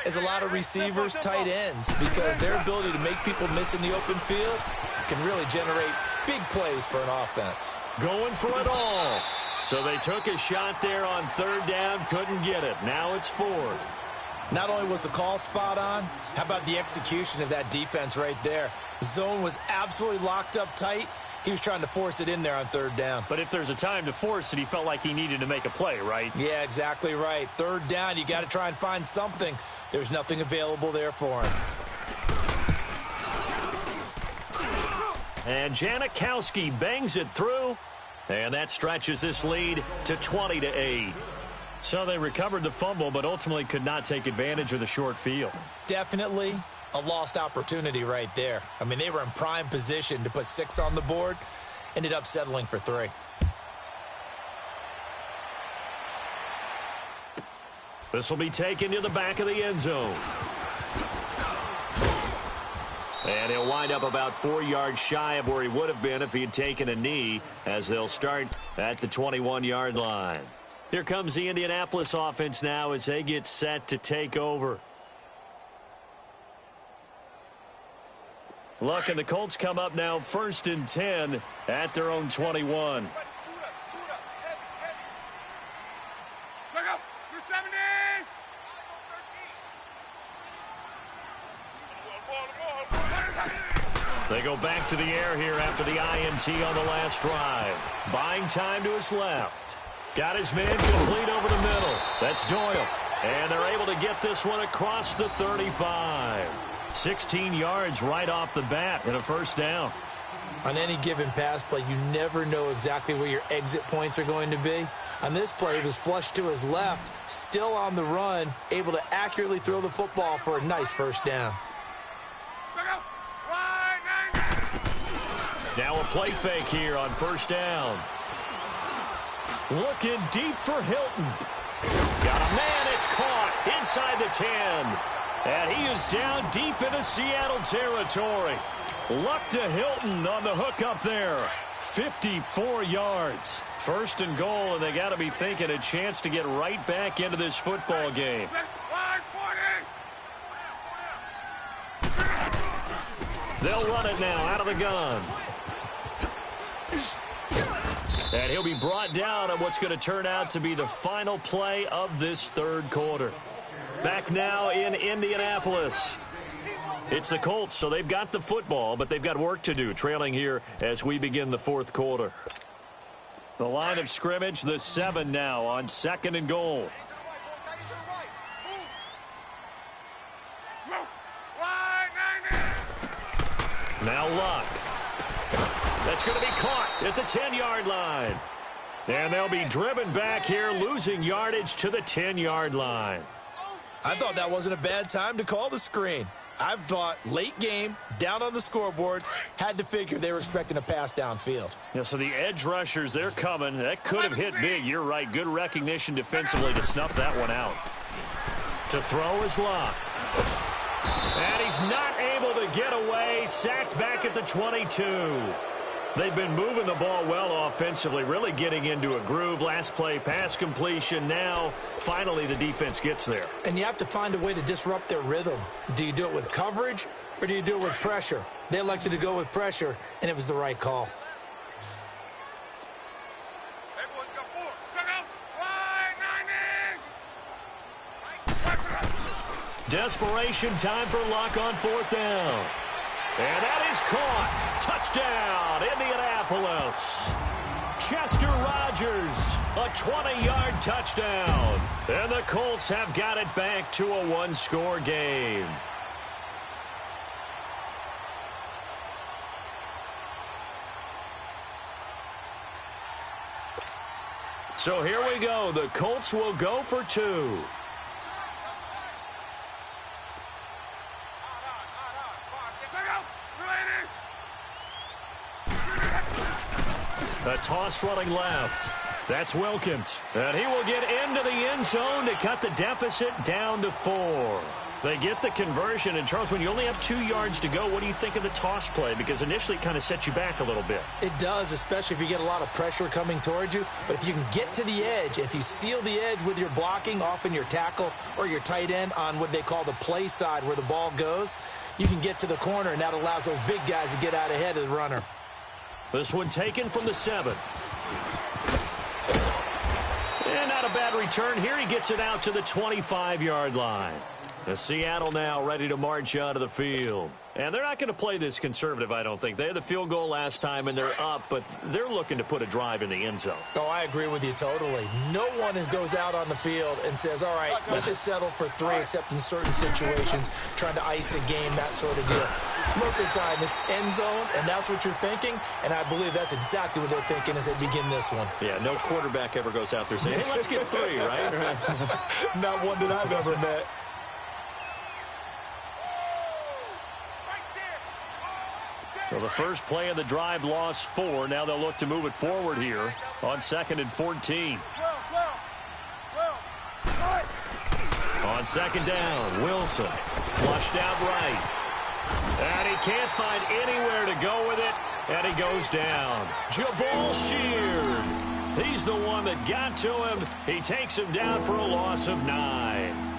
as a lot of receivers, tight ends, because their ability to make people miss in the open field can really generate big plays for an offense. Going for it all. So they took a shot there on 3rd down, couldn't get it. Now it's 4th. Not only was the call spot on, how about the execution of that defense right there? The zone was absolutely locked up tight. He was trying to force it in there on 3rd down. But if there's a time to force it, he felt like he needed to make a play, right? Yeah, exactly right. 3rd down, you got to try and find something. There's nothing available there for him. And Janikowski bangs it through, and that stretches this lead to 20-8. So they recovered the fumble, but ultimately could not take advantage of the short field. Definitely. a lost opportunity right there. I mean, they were in prime position to put 6 on the board, ended up settling for 3. This will be taken to the back of the end zone. And he'll wind up about 4 yards shy of where he would have been if he had taken a knee, as they'll start at the 21-yard line. Here comes the Indianapolis offense now as they get set to take over. Look, and the Colts come up now 1st and 10 at their own 21. They go back to the air here after the INT on the last drive. Buying time to his left. Got his man complete over the middle. That's Doyle. And they're able to get this one across the 35. 16 yards right off the bat and a first down. On any given pass play, you never know exactly where your exit points are going to be. On this play, he was flushed to his left, still on the run, able to accurately throw the football for a nice first down. Now a play fake here on first down. Looking deep for Hilton. Got a man, it's caught inside the 10. And he is down deep into Seattle territory. Luck to Hilton on the hook up there. 54 yards. First and goal, and they got to be thinking a chance to get right back into this football game. They'll run it now out of the gun. And he'll be brought down on what's going to turn out to be the final play of this third quarter. Back now in Indianapolis. It's the Colts, so they've got the football, but they've got work to do, trailing here as we begin the fourth quarter. The line of scrimmage, the 7 now on 2nd and goal. Now Luck. That's going to be caught at the 10-yard line. And they'll be driven back here, losing yardage to the 10-yard line. I thought that wasn't a bad time to call the screen. I thought late game, down on the scoreboard, had to figure they were expecting a pass downfield. Yeah, so the edge rushers, they're coming. That could have hit big. You're right. Good recognition defensively to snuff that one out. To throw is Luck. And he's not able to get away. Sacked back at the 22. They've been moving the ball well offensively, really getting into a groove. Last play, pass completion. Now, finally, the defense gets there. And you have to find a way to disrupt their rhythm. Do you do it with coverage, or do you do it with pressure? They elected to go with pressure, and it was the right call. Desperation time for Luck on 4th down. And that is caught. Touchdown, Indianapolis. Chester Rogers, a 20-yard touchdown. And the Colts have got it back to a 1-score game. So here we go. The Colts will go for 2. A toss running left. That's Wilkins. And he will get into the end zone to cut the deficit down to 4. They get the conversion. And, Charles, when you only have 2 yards to go, what do you think of the toss play? Because initially it kind of sets you back a little bit. It does, especially if you get a lot of pressure coming towards you. But if you can get to the edge, if you seal the edge with your blocking, often your tackle or your tight end on what they call the play side where the ball goes, you can get to the corner, and that allows those big guys to get out ahead of the runner. This one taken from the 7. And not a bad return here. He gets it out to the 25-yard line. The Seattle now ready to march out of the field. And they're not going to play this conservative, I don't think. They had the field goal last time, and they're up, but they're looking to put a drive in the end zone. Oh, I agree with you totally. No one goes out on the field and says, all right, let's just settle for 3, except in certain situations, trying to ice a game, that sort of deal. Most of the time, it's end zone, and that's what you're thinking, and I believe that's exactly what they're thinking as they begin this one. Yeah, no quarterback ever goes out there saying, hey, let's get 3, right? Not one that I've ever met. Well, the first play of the drive lost 4. Now they'll look to move it forward here on 2nd and 14. On 2nd down, Wilson flushed out right. And he can't find anywhere to go with it, and he goes down. Jabal Sheard. He's the one that got to him. He takes him down for a loss of 9.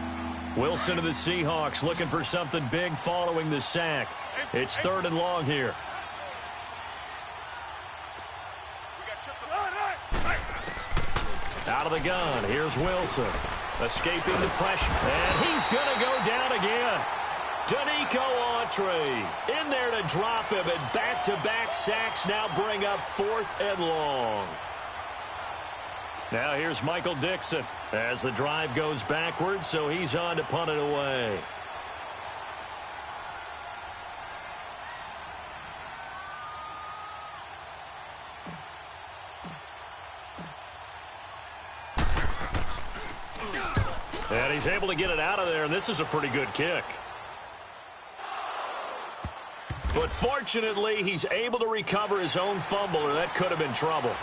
Wilson of the Seahawks looking for something big following the sack. It's 3rd and long here. Out of the gun, here's Wilson. Escaping the pressure, and he's going to go down again. Danico Autry in there to drop him, and back-to-back sacks now bring up 4th and long. Now here's Michael Dixon as the drive goes backwards, so he's on to punt it away. And he's able to get it out of there, and this is a pretty good kick. But fortunately, he's able to recover his own fumble, or that could have been trouble.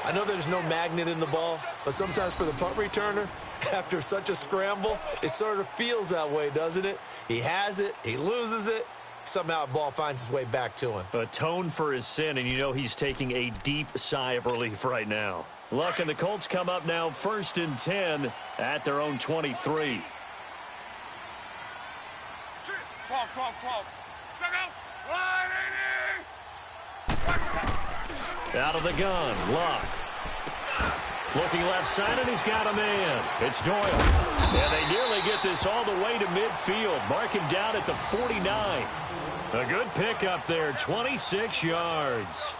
I know there's no magnet in the ball, but sometimes for the punt returner, after such a scramble, it sort of feels that way, doesn't it? He has it, he loses it. Somehow the ball finds its way back to him. Atone for his sin, and you know he's taking a deep sigh of relief right now. Look, and the Colts come up now 1st and 10 at their own 23. 12. Check out. 180. Out of the gun, Luck. Looking left side, and he's got a man. It's Doyle. And they nearly get this all the way to midfield. Mark him down at the 49. A good pickup there, 26 yards.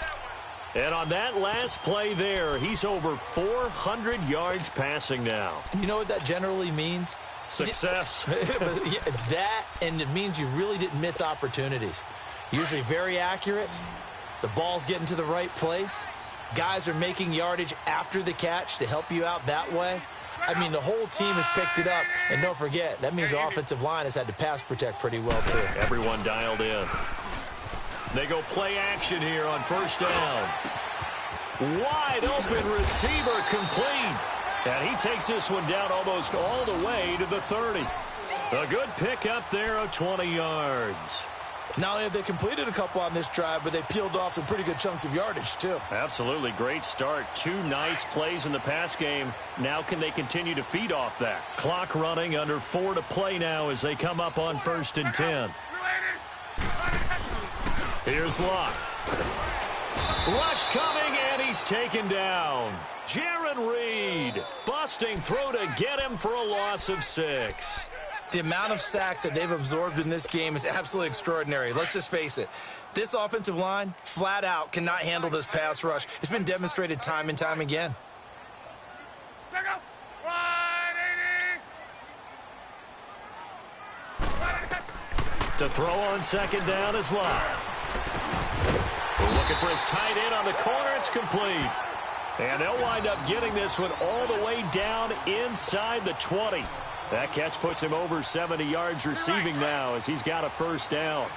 And on that last play there, he's over 400 yards passing now. You know what that generally means? Success. That, and it means you really didn't miss opportunities. Usually very accurate. The ball's getting to the right place. Guys are making yardage after the catch to help you out that way. I mean, the whole team has picked it up. And don't forget, that means the offensive line has had to pass protect pretty well, too. Everyone dialed in. They go play action here on 1st down. Wide open receiver complete. And he takes this one down almost all the way to the 30. A good pickup there of 20 yards. Not only have they completed a couple on this drive, but they peeled off some pretty good chunks of yardage, too. Absolutely. Great start. 2 nice plays in the pass game. Now can they continue to feed off that? Clock running, under 4 to play now as they come up on 1st and 10. Here's Luck. Rush coming, and he's taken down. Jaron Reed busting through to get him for a loss of 6. The amount of sacks that they've absorbed in this game is absolutely extraordinary. Let's just face it. This offensive line, flat out, cannot handle this pass rush. It's been demonstrated time and time again. To throw on 2nd down is Luck. Looking for his tight end on the corner. It's complete. And they'll wind up getting this one all the way down inside the 20. That catch puts him over 70 yards receiving now as he's got a 1st down.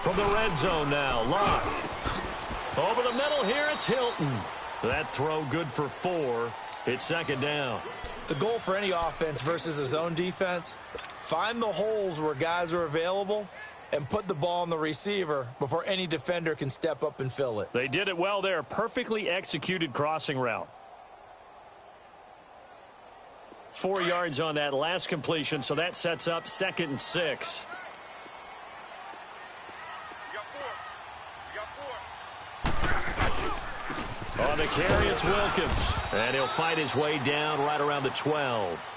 From the red zone now, Luck. Over the middle here, it's Hilton. That throw good for 4. It's 2nd down. The goal for any offense versus a zone defense, find the holes where guys are available and put the ball on the receiver before any defender can step up and fill it. They did it well there. Perfectly executed crossing route. 4 yards on that last completion, so that sets up 2nd and 6. On the carry, it's Wilkins. And he'll fight his way down right around the 12.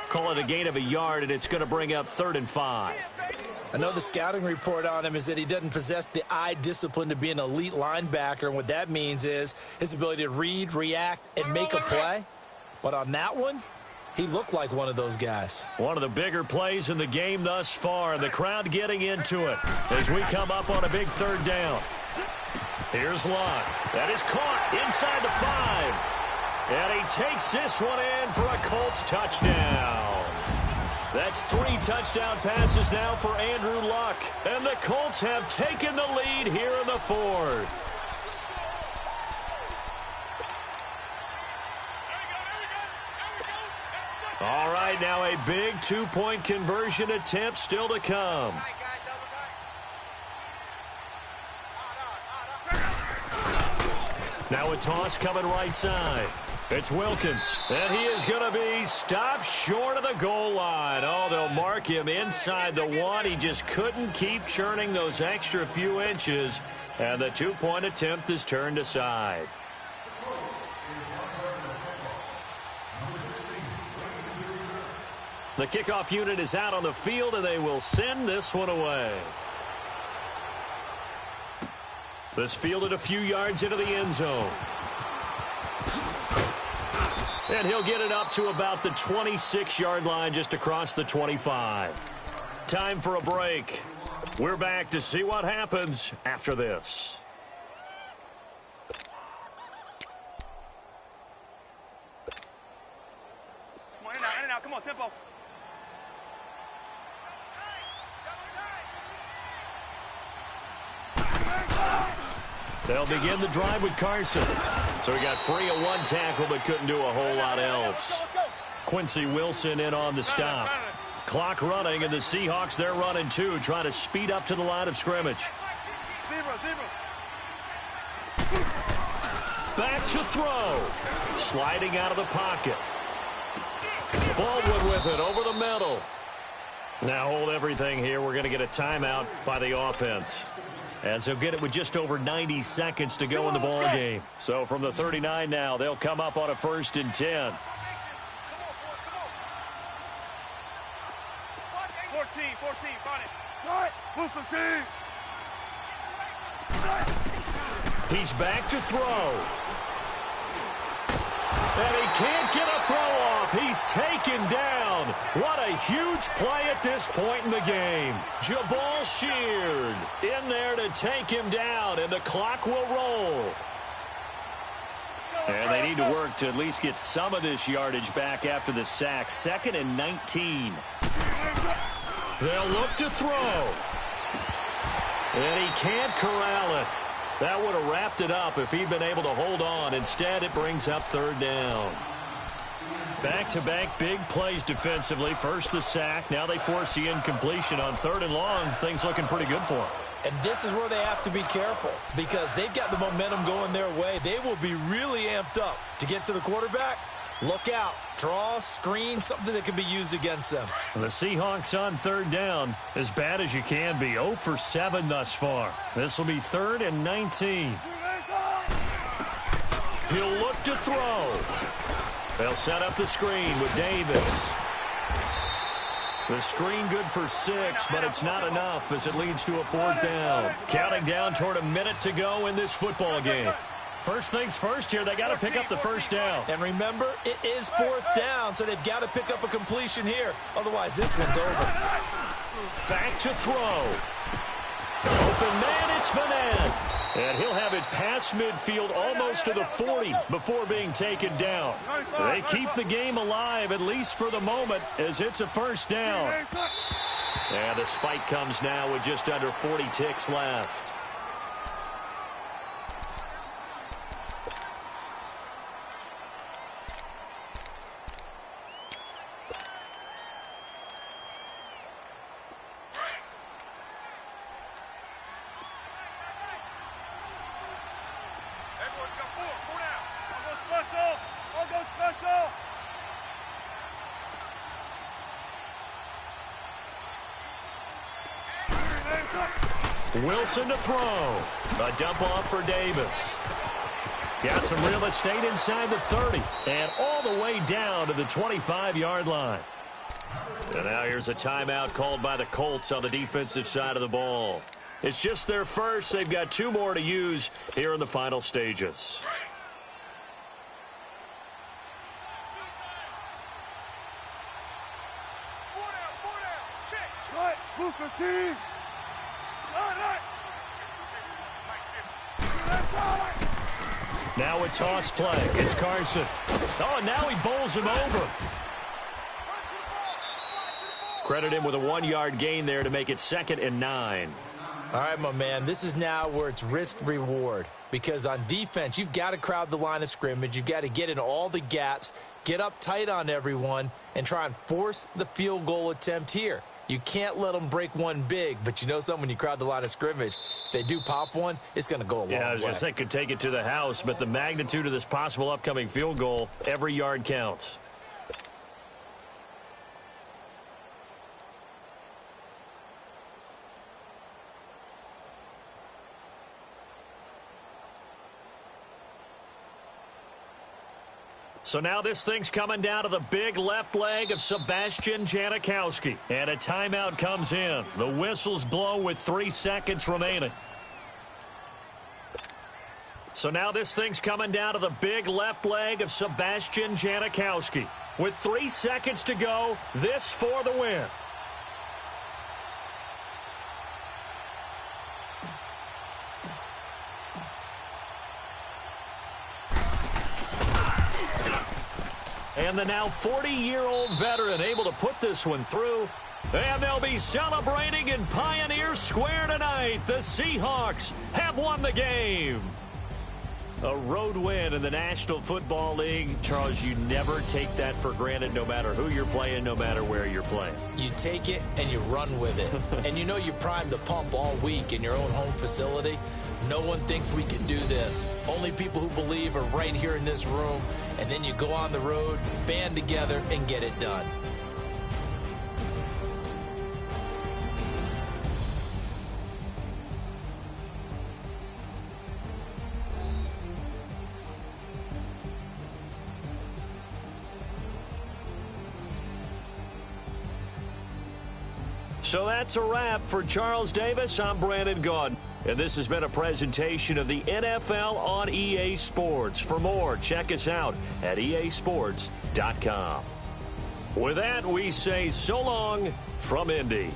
Call it a gain of a yard, and it's going to bring up 3rd and 5. I know the scouting report on him is that he doesn't possess the eye discipline to be an elite linebacker, and what that means is his ability to read, react, and make a play. But on that one, He looked like one of those guys. One of the bigger plays in the game thus far, and the crowd getting into it as we come up on a big third down. Here's Luck. That is caught inside the 5. And he takes this one in for a Colts touchdown. That's 3 touchdown passes now for Andrew Luck. And the Colts have taken the lead here in the 4th. All right, now a big 2-point conversion attempt still to come. Now a toss coming right side. It's Wilkins, and he is going to be stopped short of the goal line. Oh, they'll mark him inside the 1. He just couldn't keep churning those extra few inches, and the 2-point attempt is turned aside. The kickoff unit is out on the field, and they will send this one away. This fielded a few yards into the end zone. And he'll get it up to about the 26-yard line, just across the 25. Time for a break. We're back to see what happens after this. Come on, in and out, come on, tempo. They'll begin the drive with Carson. So he got free of 1 tackle but couldn't do a whole lot else. Quincy Wilson in on the stop. Clock running, and the Seahawks, they're running too, trying to speed up to the line of scrimmage. Back to throw. Sliding out of the pocket. Baldwin with it over the middle. Now hold everything here. We're going to get a timeout by the offense, as they'll get it with just over 90 seconds to go in the ball game. So from the 39 now, they'll come up on a 1st and 10. 14, find it. He's back to throw. And he can't get a throw off. He's taken down. What a huge play at this point in the game. Jabal Sheard in there to take him down, and the clock will roll. And they need to work to at least get some of this yardage back after the sack. 2nd and 19. They'll look to throw. And he can't corral it. That would have wrapped it up if he'd been able to hold on. Instead, it brings up 3rd down. Back-to-back big plays defensively. First the sack. Now they force the incompletion on 3rd and long. Things looking pretty good for them. And this is where they have to be careful, because they've got the momentum going their way. They will be really amped up to get to the quarterback. Look out. Draw, screen, something that can be used against them. The Seahawks on 3rd down, as bad as you can be. 0 for 7 thus far. This will be 3rd and 19. He'll look to throw. They'll set up the screen with Davis. The screen good for 6, but it's not enough as it leads to a 4th down. Counting down toward a minute to go in this football game. First things first here, they got to pick up the 1st down. And remember, it is 4th down, so they've got to pick up a completion here. Otherwise, this one's over. Back to throw. Open man, it's Vanette. And he'll have it past midfield almost to the 40 before being taken down. They keep the game alive, at least for the moment, as it's a 1st down. And the spike comes now with just under 40 ticks left. Wilson to throw. A dump off for Davis. Got some real estate inside the 30 and all the way down to the 25-yard line. And now here's a timeout called by the Colts on the defensive side of the ball. It's just their first. They've got 2 more to use here in the final stages. Now a toss play. It's Carson. Oh, now he bowls him over. Credit him with a 1-yard gain there to make it 2nd and 9. All right, my man, this is now where it's risk-reward. Because on defense, you've got to crowd the line of scrimmage. You've got to get in all the gaps, get up tight on everyone, and try and force the field goal attempt here. You can't let them break one big, but you know something, when you crowd the line of scrimmage, if they do pop one, it's going to go a long way. Yeah, I was going to say could take it to the house, but the magnitude of this possible upcoming field goal, every yard counts. So now this thing's coming down to the big left leg of Sebastian Janikowski. And a timeout comes in. The whistles blow with 3 seconds remaining. So now this thing's coming down to the big left leg of Sebastian Janikowski. With 3 seconds to go, this for the win. And the now 40-year-old veteran able to put this one through. And they'll be celebrating in Pioneer Square tonight. The Seahawks have won the game. A road win in the National Football League. Charles, you never take that for granted, no matter who you're playing, no matter where you're playing. You take it and you run with it. And you know you primed the pump all week in your own home facility. No one thinks we can do this. Only people who believe are right here in this room. And then you go on the road, band together, and get it done. So that's a wrap for Charles Davis. I'm Brandon Gaudin. And this has been a presentation of the NFL on EA Sports. For more, check us out at easports.com. With that, we say so long from Indy.